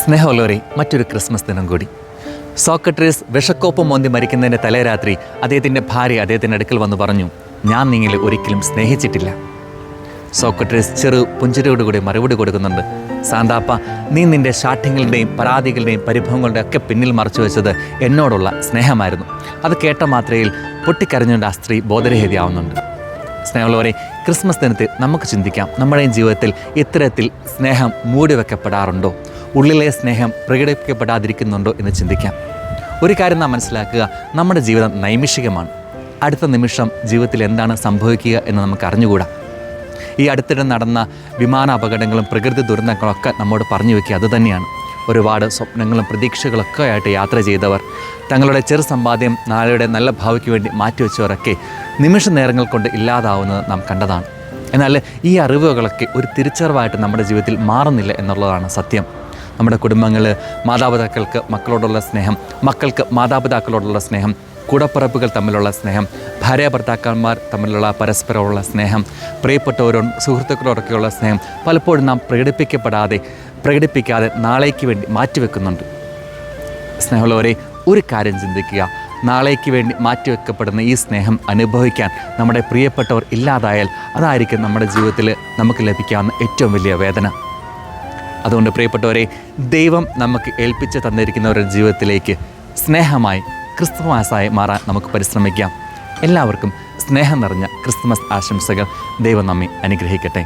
സ്നേഹമുള്ളവരെ, മറ്റൊരു ക്രിസ്മസ് ദിനം കൂടി. സോക്രട്ടീസ് വിഷക്കോപ്പം മോന്തി മരിക്കുന്നതിൻ്റെ തലേരാത്രി അദ്ദേഹത്തിൻ്റെ ഭാര്യ അദ്ദേഹത്തിൻ്റെ അടുക്കൽ വന്ന് പറഞ്ഞു, ഞാൻ നിങ്ങളെ ഒരിക്കലും സ്നേഹിച്ചിട്ടില്ല. സോക്രട്ടീസ് ചെറു പുഞ്ചിരിയോടുകൂടി മറുപടി കൊടുക്കുന്നുണ്ട്, സാന്താപ്പ, നീ നിൻ്റെ ശാഠ്യങ്ങളുടെയും പരാതികളുടെയും പരിഭവങ്ങളുടെയും ഒക്കെ പിന്നിൽ മറച്ചു വെച്ചത് എന്നോടുള്ള സ്നേഹമായിരുന്നു. അത് കേട്ട മാത്രയിൽ പൊട്ടിക്കരഞ്ഞുകൊണ്ട് ആ സ്ത്രീ ബോധരഹിതയാവുന്നുണ്ട്. സ്നേഹമുള്ളവരെ, ക്രിസ്മസ് ദിനത്തിൽ നമുക്ക് ചിന്തിക്കാം, നമ്മുടെ ജീവിതത്തിൽ ഇത്തരത്തിൽ സ്നേഹം മൂടിവെക്കപ്പെടാറുണ്ടോ? ഉള്ളിലെ സ്നേഹം പ്രകടിപ്പിക്കപ്പെടാതിരിക്കുന്നുണ്ടോ എന്ന് ചിന്തിക്കാം. ഒരു കാര്യം നാം മനസ്സിലാക്കുക, നമ്മുടെ ജീവിതം നൈമിഷികമാണ്. അടുത്ത നിമിഷം ജീവിതത്തിൽ എന്താണ് സംഭവിക്കുക എന്ന് നമുക്ക് അറിഞ്ഞുകൂടാ. ഈ അടുത്തിടെ നടന്ന വിമാന അപകടങ്ങളും പ്രകൃതി ദുരന്തങ്ങളൊക്കെ നമ്മോട് പറഞ്ഞു വയ്ക്കുക അതുതന്നെയാണ്. ഒരുപാട് സ്വപ്നങ്ങളും പ്രതീക്ഷകളൊക്കെ ആയിട്ട് യാത്ര ചെയ്തവർ, തങ്ങളുടെ ചെറു സമ്പാദ്യം നാളെയുടെ നല്ല ഭാവിക്ക് വേണ്ടി മാറ്റിവെച്ചവരൊക്കെ നിമിഷ നേരങ്ങൾ കൊണ്ട് ഇല്ലാതാവുന്നത് നാം കണ്ടതാണ്. എന്നാൽ ഈ അറിവുകളൊക്കെ ഒരു തിരിച്ചറിവായിട്ട് നമ്മുടെ ജീവിതത്തിൽ മാറുന്നില്ല എന്നുള്ളതാണ് സത്യം. നമ്മുടെ കുടുംബങ്ങൾ, മാതാപിതാക്കൾക്ക് മക്കളോടുള്ള സ്നേഹം, മക്കൾക്ക് മാതാപിതാക്കളോടുള്ള സ്നേഹം, കൂടപ്പിറപ്പുകൾ തമ്മിലുള്ള സ്നേഹം, ഭാര്യാഭർത്താക്കന്മാർ തമ്മിലുള്ള പരസ്പരമുള്ള സ്നേഹം, പ്രിയപ്പെട്ടവരോടും സുഹൃത്തുക്കളോടൊക്കെയുള്ള സ്നേഹം പലപ്പോഴും നാം പ്രകടിപ്പിക്കാതെ നാളേക്ക് വേണ്ടി മാറ്റിവെക്കുന്നുണ്ട്. സ്നേഹമുള്ളവരെ, ഒരു കാര്യം ചിന്തിക്കുക, നാളേക്ക് വേണ്ടി മാറ്റിവെക്കപ്പെടുന്ന ഈ സ്നേഹം അനുഭവിക്കാൻ നമ്മുടെ പ്രിയപ്പെട്ടവർ ഇല്ലാതായാൽ അതായിരിക്കും നമ്മുടെ ജീവിതത്തിൽ നമുക്ക് ലഭിക്കാവുന്ന ഏറ്റവും വലിയ വേദന. അതുകൊണ്ട് പ്രിയപ്പെട്ടവരെ, ദൈവം നമുക്ക് ഏൽപ്പിച്ച് തന്നിരിക്കുന്നവരുടെ ജീവിതത്തിലേക്ക് സ്നേഹമായി ക്രിസ്തുമസായി മാറാൻ നമുക്ക് പരിശ്രമിക്കാം. എല്ലാവർക്കും സ്നേഹം നിറഞ്ഞ ക്രിസ്തുമസ് ആശംസകൾ. ദൈവം നമ്മെ അനുഗ്രഹിക്കട്ടെ.